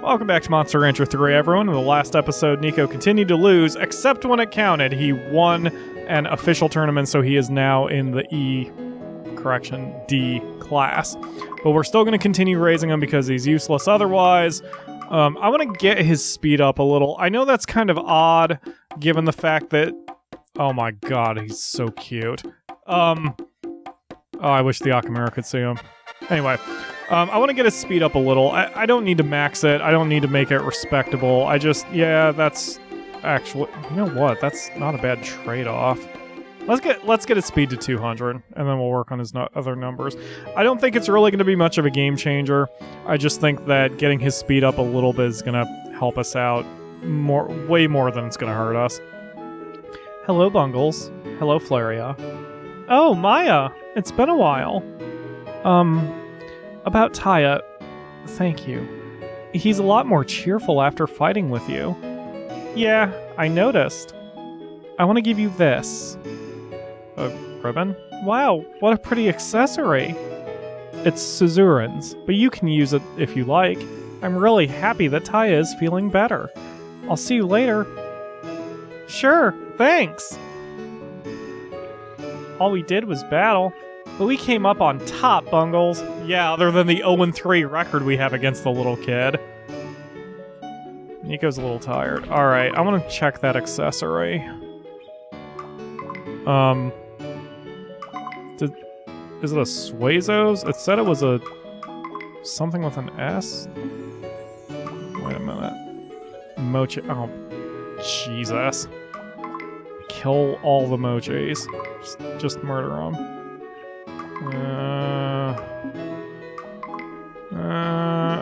Welcome back to Monster Rancher 3, everyone. In the last episode, Nico continued to lose, except when it counted. He won an official tournament, so he is now in the D class. But we're still going to continue raising him because he's useless otherwise. I want to get his speed up a little. I know that's kind of odd, given the fact that... Oh my god, he's so cute. Oh, I wish the Akamura could see him. Anyway... I want to get his speed up a little. I don't need to max it. I don't need to make it respectable. I just, yeah, that's actually, you know what? That's not a bad trade-off. Let's get his speed to 200, and then we'll work on his other numbers. I don't think it's really going to be much of a game changer. I just think that getting his speed up a little bit is going to help us out way more than it's going to hurt us. Hello, Bungles. Hello, Flaria. Oh, Maya. It's been a while. About Taya, thank you. He's a lot more cheerful after fighting with you. Yeah, I noticed. I want to give you this. A ribbon? Wow, what a pretty accessory. It's Suzuran's, but you can use it if you like. I'm really happy that Taya is feeling better. I'll see you later. Sure, thanks. All we did was battle. But we came up on top, Bungles. Yeah, other than the 0-3 record we have against the little kid. Nico's a little tired. Alright, I want to check that accessory. Is it a Suezos? It said it was a... something with an S? Wait a minute. Mochi... Oh, Jesus. Kill all the Mochis. Just murder them.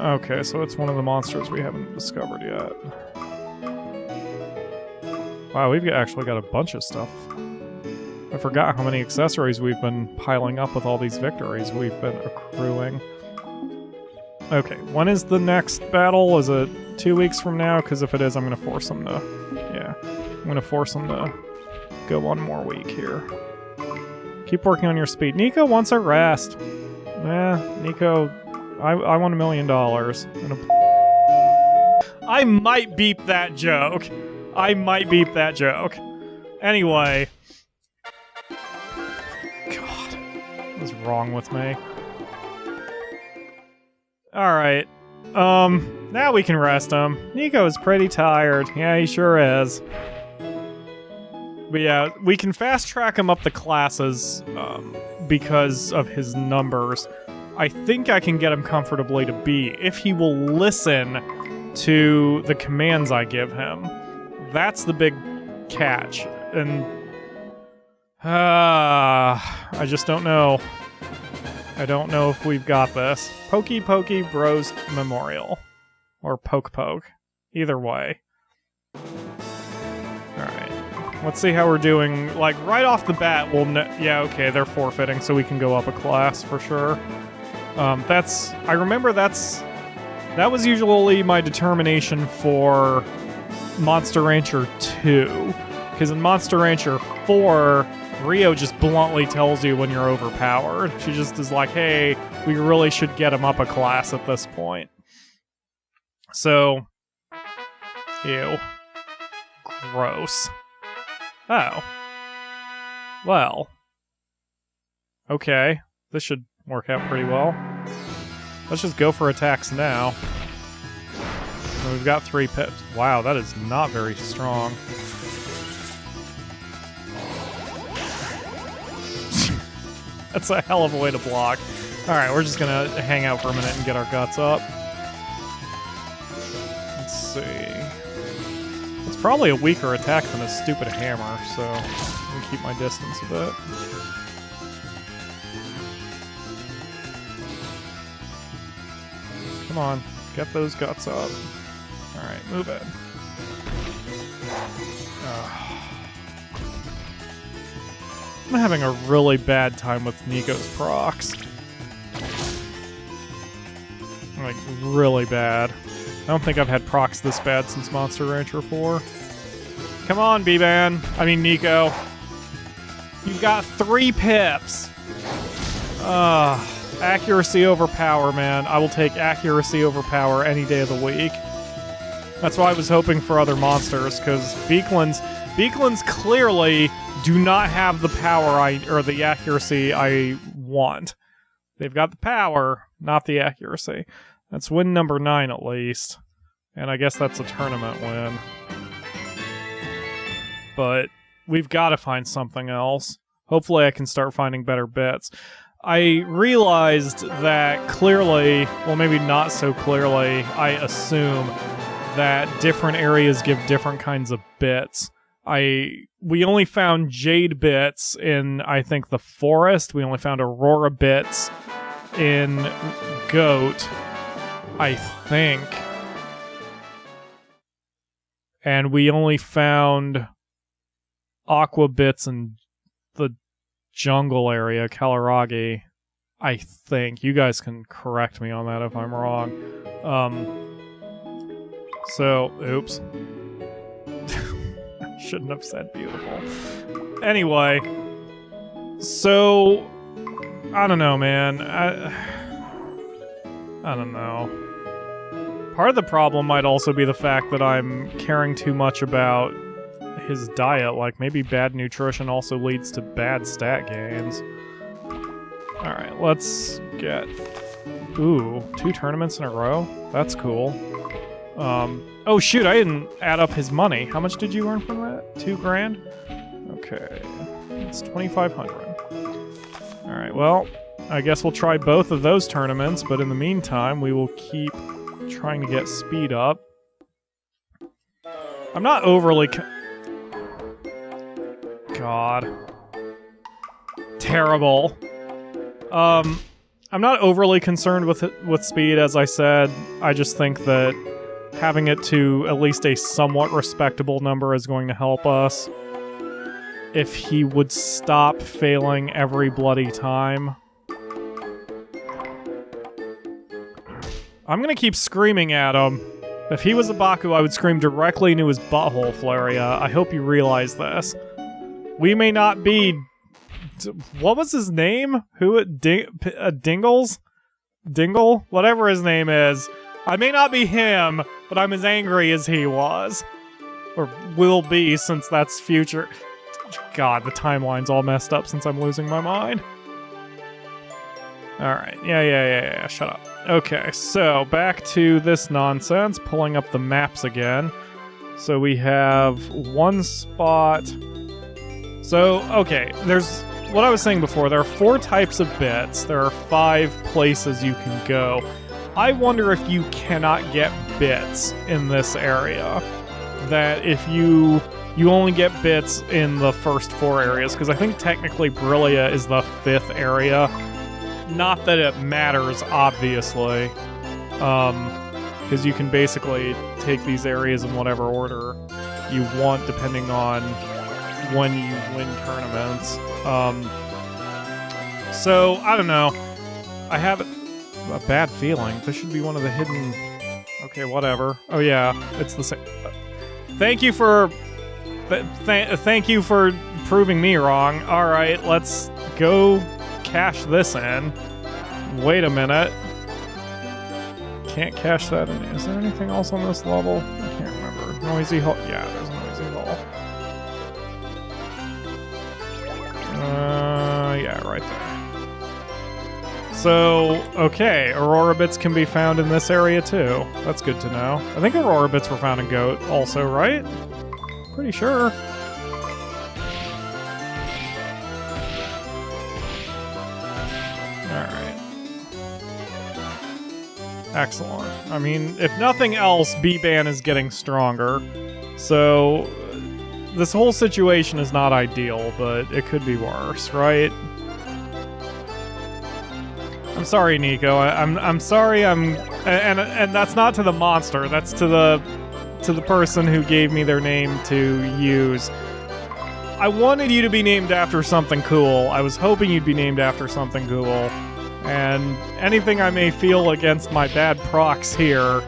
Okay, so it's one of the monsters we haven't discovered yet. Wow, we've actually got a bunch of stuff. I forgot how many accessories we've been piling up with all these victories we've been accruing. Okay, when is the next battle? Is it 2 weeks from now? Because if it is, I'm going to force them to... Yeah, I'm going to force them to go one more week here. Keep working on your speed. Nico wants a rest. Nico, I want $1 million. I might beep that joke. Anyway. God. What's wrong with me? Alright. Now we can rest him. Nico is pretty tired. Yeah, he sure is. But yeah, we can fast track him up the classes because of his numbers. I think I can get him comfortably to B if he will listen to the commands I give him. That's the big catch. And I just don't know. I don't know if we've got this. Pokey Pokey Bros Memorial. Or Poke Poke. Either way. Alright. Let's see how we're doing. Like, right off the bat, we'll yeah, okay, they're forfeiting, so we can go up a class for sure. I remember that was usually my determination for Monster Rancher 2. Because in Monster Rancher 4, Rio just bluntly tells you when you're overpowered. She just is like, hey, we really should get him up a class at this point. So, ew. Gross. Oh. Well. Okay. This should work out pretty well. Let's just go for attacks now. And we've got 3 pips. Wow, that is not very strong. That's a hell of a way to block. Alright, we're just gonna hang out for a minute and get our guts up. Let's see. It's probably a weaker attack than a stupid hammer, so I'm gonna keep my distance a bit. Come on, get those guts up. Alright, move in. I'm having a really bad time with Nico's procs. Like, really bad. I don't think I've had procs this bad since Monster Rancher 4. Come on, B-Man. I mean, Nico. You've got 3 pips. Accuracy over power, man. I will take accuracy over power any day of the week. That's why I was hoping for other monsters, because Beaklins clearly do not have the power or the accuracy I want. They've got the power, not the accuracy. That's win number 9 at least. And I guess that's a tournament win. But we've got to find something else. Hopefully I can start finding better bits. I realized that clearly, well maybe not so clearly, I assume that different areas give different kinds of bits. We only found jade bits in, I think, the forest. We only found aurora bits in goat, I think. And we only found aqua bits in the jungle area, Kalaragi, I think. You guys can correct me on that if I'm wrong. So, oops. I shouldn't have said beautiful. Anyway, so, I don't know, man. I don't know. Part of the problem might also be the fact that I'm caring too much about his diet. Like, maybe bad nutrition also leads to bad stat gains. Alright, let's get... Ooh, 2 tournaments in a row? That's cool. Oh shoot, I didn't add up his money. How much did you earn from that? 2 grand? Okay, it's 2,500. Alright, well, I guess we'll try both of those tournaments, but in the meantime, we will keep trying to get speed up. I'm not overly... God. Terrible. I'm not overly concerned with speed, as I said. I just think that having it to at least a somewhat respectable number is going to help us. If he would stop failing every bloody time. I'm gonna keep screaming at him. If he was a Baku, I would scream directly into his butthole, Flaria. I hope you realize this. We may not be... What was his name? Dingles? Dingle? Whatever his name is. I may not be him, but I'm as angry as he was. Or will be, since that's future... God, the timeline's all messed up since I'm losing my mind. Alright, yeah, shut up. Okay, so back to this nonsense, pulling up the maps again. So we have one spot... So, okay, there's... What I was saying before, there are 4 types of bits. There are 5 places you can go. I wonder if you cannot get bits in this area. That if you only get bits in the first 4 areas, because I think technically Brillia is the 5th area. Not that it matters, obviously. Because you can basically take these areas in whatever order you want, depending on when you win tournaments. So, I don't know. I have a bad feeling. This should be one of the hidden... Okay, whatever. Oh yeah, it's the same... Thank you for... thank you for proving me wrong. Alright, let's go cash this in. Wait a minute. Can't cash that in. Is there anything else on this level? I can't remember. Noisy Hall. Yeah, there's a Noisy Hall. Yeah, right there. So, okay, Aurora Bits can be found in this area too. That's good to know. I think Aurora Bits were found in Goat also, right? Pretty sure. Alright. Excellent. I mean, if nothing else, B-Ban is getting stronger. So, this whole situation is not ideal, but it could be worse, right? I'm sorry, Nico. I'm sorry. And that's not to the monster. That's to the person who gave me their name to use. I wanted you to be named after something cool. I was hoping you'd be named after something cool. And anything I may feel against my bad procs here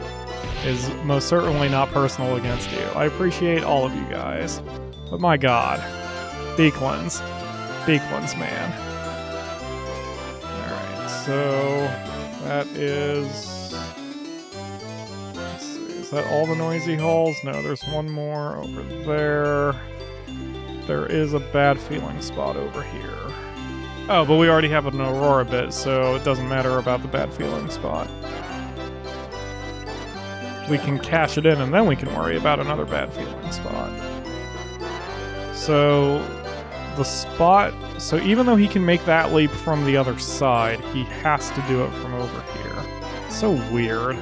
is most certainly not personal against you. I appreciate all of you guys. But my god. Beaklins. Beaklins, man. Alright, so that is... Let's see, is that all the noisy halls? No, there's one more over there. There is a bad feeling spot over here. Oh, but we already have an Aurora bit, so it doesn't matter about the bad feeling spot. We can cash it in, and then we can worry about another bad feeling spot. So, the spot... So even though he can make that leap from the other side, he has to do it from over here. It's so weird.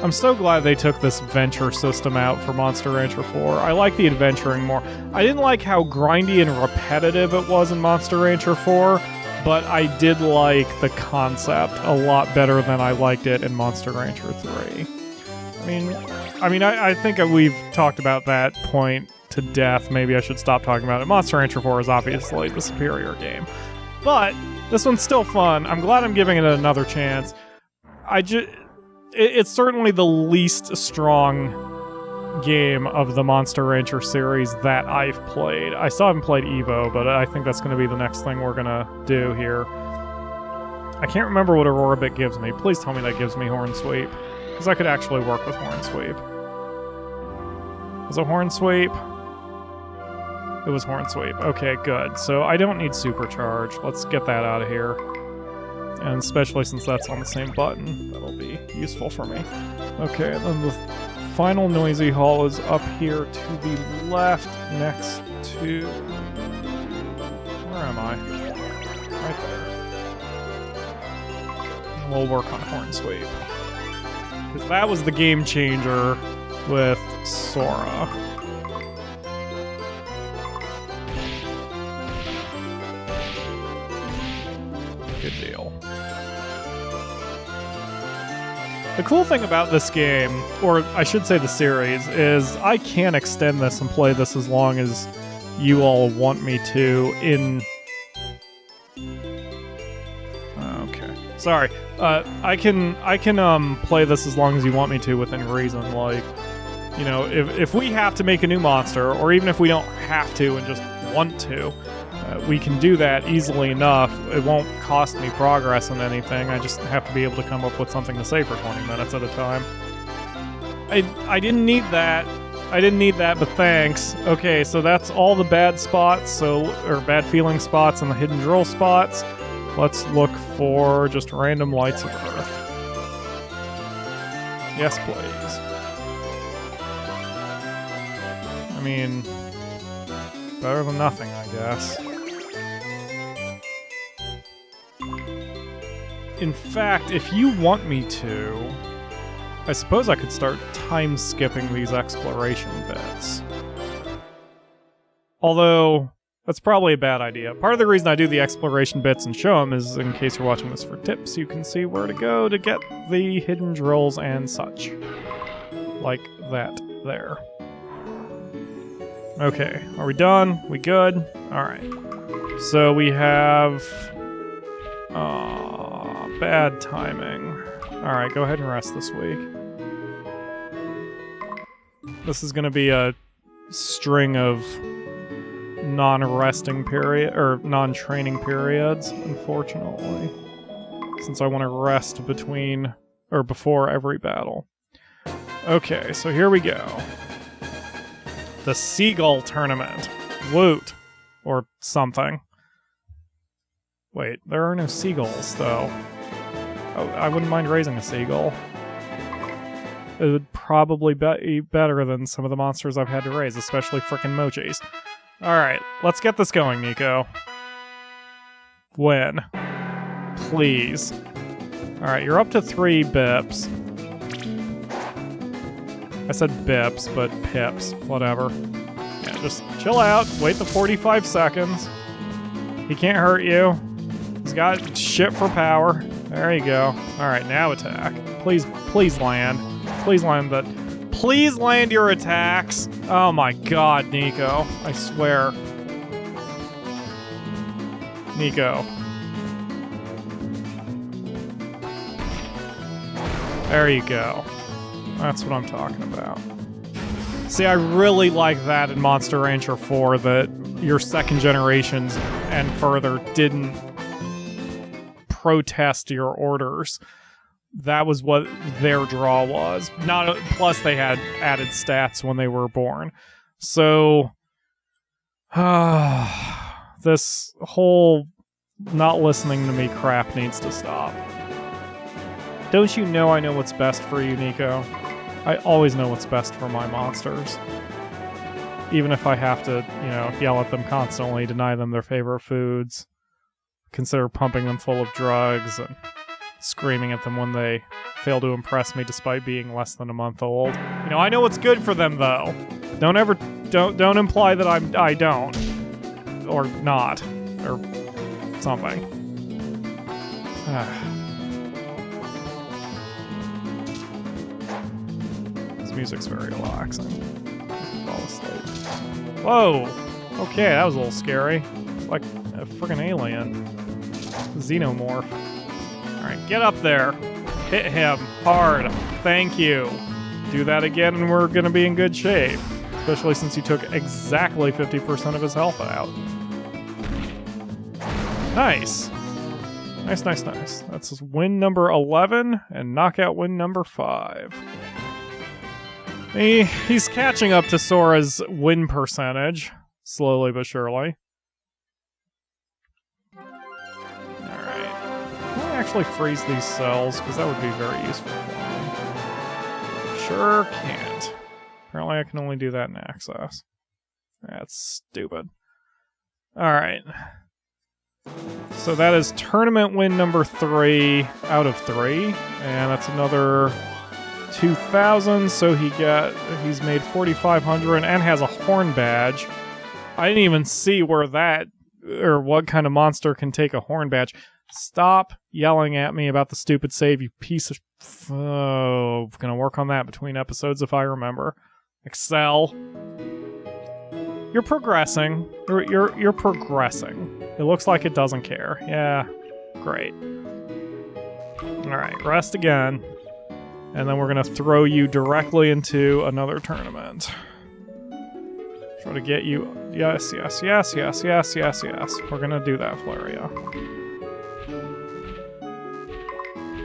I'm so glad they took this venture system out for Monster Rancher 4. I like the adventuring more. I didn't like how grindy and repetitive it was in Monster Rancher 4, but I did like the concept a lot better than I liked it in Monster Rancher 3. I mean, I think we've talked about that point to death. Maybe I should stop talking about it. Monster Rancher 4 is obviously the superior game. But this one's still fun. I'm glad I'm giving it another chance. It's certainly the least strong game of the Monster Rancher series that I've played. I still haven't played Evo, but I think that's going to be the next thing we're going to do here. I can't remember what Aurora Bit gives me. Please tell me that gives me Horn Sweep. Because I could actually work with Horn Sweep. Was it Horn Sweep? It was Horn Sweep. Okay, good. So I don't need Supercharge. Let's get that out of here. And especially since that's on the same button, that'll be useful for me. Okay, and then the final noisy hall is up here to the left next to... Where am I? Right there. We'll work on Horn Sweep. Because that was the game changer with Sora. Good deal. The cool thing about this game, or I should say the series, is I can extend this and play this as long as you all want me to in... Okay. Sorry. I can play this as long as you want me to within reason. Like, you know, if we have to make a new monster, or even if we don't have to and just want to, we can do that easily enough. It won't cost me progress in anything. I just have to be able to come up with something to say for 20 minutes at a time. I didn't need that. I didn't need that, but thanks. Okay, so that's all the bad spots, or bad feeling spots and the hidden drill spots. Let's look for just random lights of Earth. Yes, please. I mean, better than nothing, I guess. In fact, if you want me to, I suppose I could start time-skipping these exploration bits. Although, that's probably a bad idea. Part of the reason I do the exploration bits and show them is in case you're watching this for tips, you can see where to go to get the hidden drills and such. Like that there. Okay, are we done? We good? Alright. So we have... bad timing. Alright, go ahead and rest this week. This is gonna be a string of non-resting period, or non-training periods, unfortunately. Since I want to rest between, or before every battle. Okay, so here we go. The Seagull Tournament. Woot. Or something. Wait, there are no seagulls, though. Oh, I wouldn't mind raising a seagull. It would probably be better than some of the monsters I've had to raise, especially frickin' Mochis. Alright, let's get this going, Nico. Win. Please. Alright, you're up to 3 bips. I said bips, but pips. Whatever. Yeah, just chill out. Wait the 45 seconds. He can't hurt you. He's got shit for power. There you go. Alright, now attack. Please land. Please land that. Please land your attacks. Oh my god, Nico. I swear. Nico. There you go. That's what I'm talking about. See, I really like that in Monster Rancher 4, that your second generations and further didn't protest your orders. That was what their draw was. Plus they had added stats when they were born. So this whole not listening to me crap needs to stop. Don't you know I know what's best for you, Nico? I always know what's best for my monsters. Even if I have to, yell at them constantly, deny them their favorite foods, consider pumping them full of drugs, and screaming at them when they fail to impress me despite being less than a month old. I know what's good for them, though. Don't imply that I don't. Or not. Or something. This music's very relaxing. Fall asleep. Whoa! Okay, that was a little scary. It's like a friggin' alien. Xenomorph. Alright, get up there. Hit him hard. Thank you. Do that again and we're gonna be in good shape. Especially since you took exactly 50% of his health out. Nice. Nice. That's win number 11 and knockout win number 5. He's catching up to Sora's win percentage, slowly but surely. Alright. Can I actually freeze these cells? Because that would be very useful for me. Sure can't. Apparently I can only do that in Access. That's stupid. Alright. So that is tournament win number 3 out of 3. And that's another 2,000, so he's made 4,500 and has a horn badge. I didn't even see where that, or what kind of monster can take a horn badge. Stop yelling at me about the stupid save, you piece of... Oh, gonna work on that between episodes if I remember. Excel. You're progressing. You're progressing. It looks like it doesn't care. Yeah, great. Alright, rest again. And then we're going to throw you directly into another tournament. Try to get you... Yes. We're going to do that, Flaria.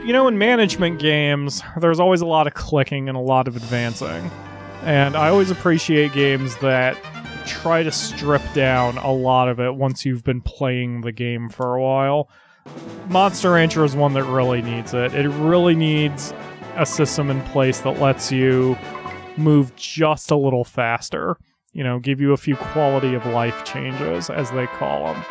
In management games, there's always a lot of clicking and a lot of advancing. And I always appreciate games that try to strip down a lot of it once you've been playing the game for a while. Monster Rancher is one that really needs it. It really needs a system in place that lets you move just a little faster. Give you a few quality of life changes, as they call them.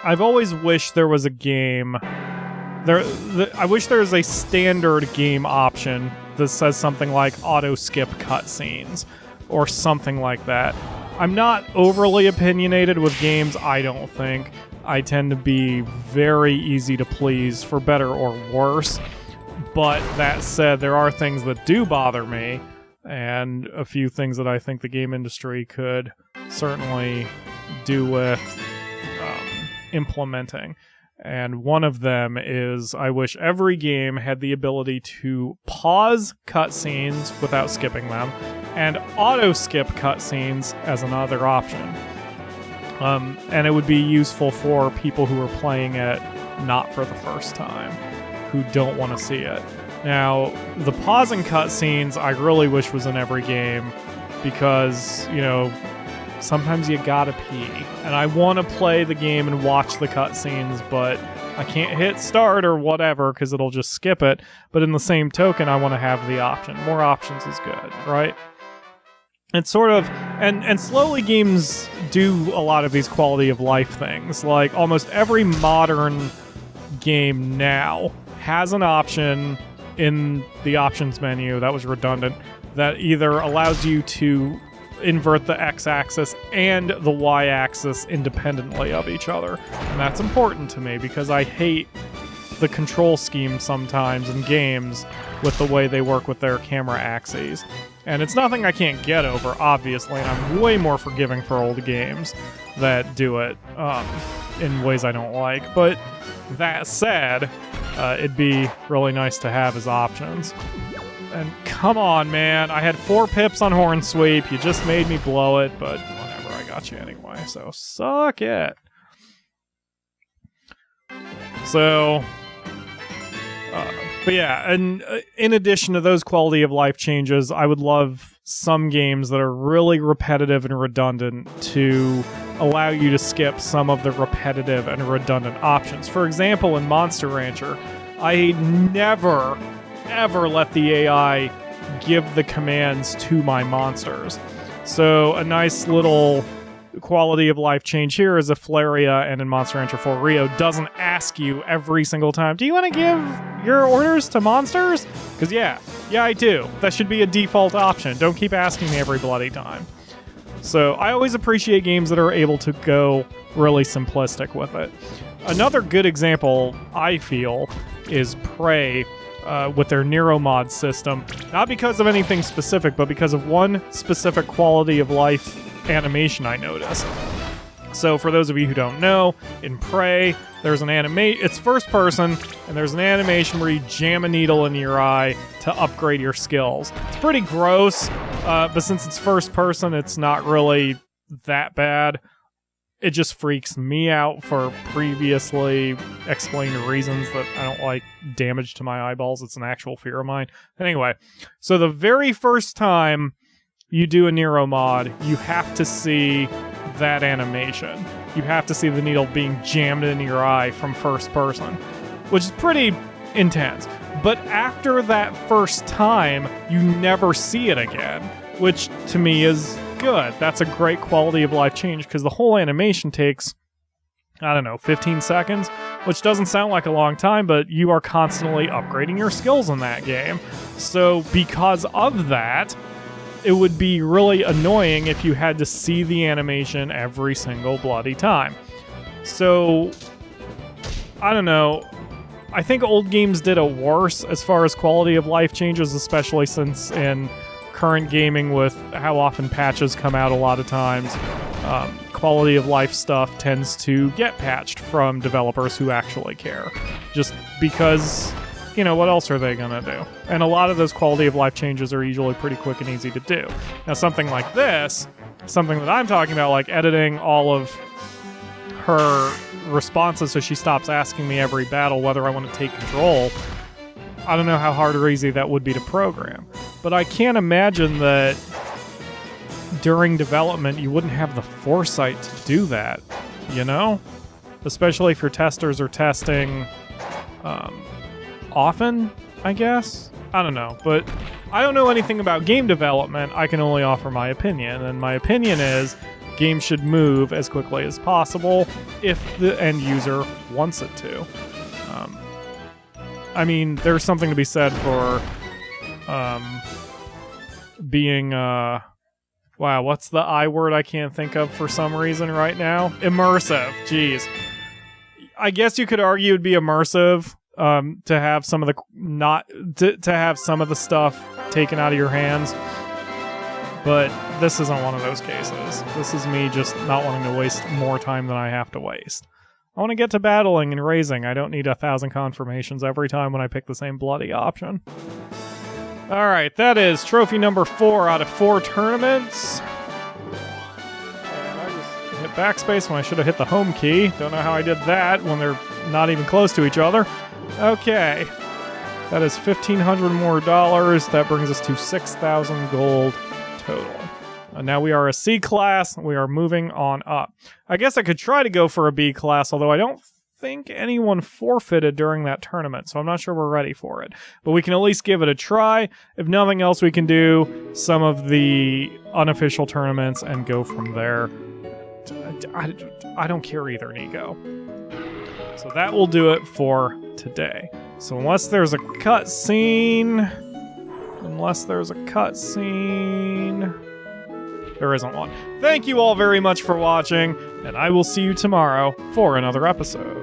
I've always wished there was a game... I wish there was a standard game option that says something like auto-skip cutscenes, or something like that. I'm not overly opinionated with games, I don't think. I tend to be very easy to please, for better or worse. But that said, there are things that do bother me, and a few things that I think the game industry could certainly do with implementing. And one of them is I wish every game had the ability to pause cutscenes without skipping them, and auto-skip cutscenes as another option. And it would be useful for people who are playing it not for the first time, who don't want to see it. Now, the pausing cutscenes I really wish was in every game, because, sometimes you gotta pee. And I want to play the game and watch the cutscenes, but I can't hit start or whatever because it'll just skip it. But in the same token, I want to have the option. More options is good, right? It's sort of... And slowly games do a lot of these quality of life things. Like, almost every modern game now has an option in the options menu, that was redundant, that either allows you to invert the x-axis and the y-axis independently of each other. And that's important to me because I hate the control scheme sometimes in games with the way they work with their camera axes. And it's nothing I can't get over, obviously, and I'm way more forgiving for old games that do it in ways I don't like. But that said, it'd be really nice to have as options. And come on, man. I had 4 pips on Horn Sweep. You just made me blow it, but whatever. I got you anyway, so suck it. So, but yeah, and in addition to those quality of life changes, I would love some games that are really repetitive and redundant to allow you to skip some of the repetitive and redundant options. For example, in Monster Rancher, I never, ever let the AI give the commands to my monsters. So a nice little quality of life change here is if Flaria and in Monster Rancher 4 Rio doesn't ask you every single time, do you want to give your orders to monsters? Because yeah, I do. That should be a default option. Don't keep asking me every bloody time. So I always appreciate games that are able to go really simplistic with it. Another good example, I feel, is Prey with their Nero mod system. Not because of anything specific, but because of one specific quality of life animation I noticed. So for those of you who don't know, in Prey, there's an it's first person, and there's an animation where you jam a needle in your eye to upgrade your skills. It's pretty gross, but since it's first person, it's not really that bad. It just freaks me out for previously explained reasons that I don't like damage to my eyeballs. It's an actual fear of mine. Anyway, so the very first time you do a Nero mod, you have to see that animation. You have to see the needle being jammed into your eye from first person, which is pretty intense. But after that first time, you never see it again, which to me is good. That's a great quality of life change because the whole animation takes, 15 seconds, which doesn't sound like a long time, but you are constantly upgrading your skills in that game. So because of that, it would be really annoying if you had to see the animation every single bloody time. So, I don't know. I think old games did it worse as far as quality of life changes, especially since in current gaming with how often patches come out a lot of times, quality of life stuff tends to get patched from developers who actually care. Just because, what else are they going to do? And a lot of those quality of life changes are usually pretty quick and easy to do. Now, something like this, something that I'm talking about, like editing all of her responses so she stops asking me every battle whether I want to take control, I don't know how hard or easy that would be to program. But I can't imagine that during development you wouldn't have the foresight to do that, Especially if your testers are testing often, I guess? I don't know, but I don't know anything about game development. I can only offer my opinion, and my opinion is games should move as quickly as possible if the end user wants it to. There's something to be said for being, wow, what's the I word I can't think of for some reason right now? Immersive, jeez. I guess you could argue it'd be immersive to have some of the to have some of the stuff taken out of your hands, but this isn't one of those cases. This is me just not wanting to waste more time than I have to waste. I want to get to battling and raising. I don't need 1,000 confirmations every time when I pick the same bloody option. Alright, that is trophy number 4 out of 4 tournaments. And I just hit backspace when I should have hit the home key. Don't know how I did that when they're not even close to each other. Okay. That is $1,500 more dollars. That brings us to 6,000 gold total. Now we are a C class. We are moving on up. I guess I could try to go for a B class, although I don't think anyone forfeited during that tournament, so I'm not sure we're ready for it. But we can at least give it a try. If nothing else, we can do some of the unofficial tournaments and go from there. I don't care either, Nico. So that will do it for today. So unless there's a cutscene... there isn't one. Thank you all very much for watching, and I will see you tomorrow for another episode.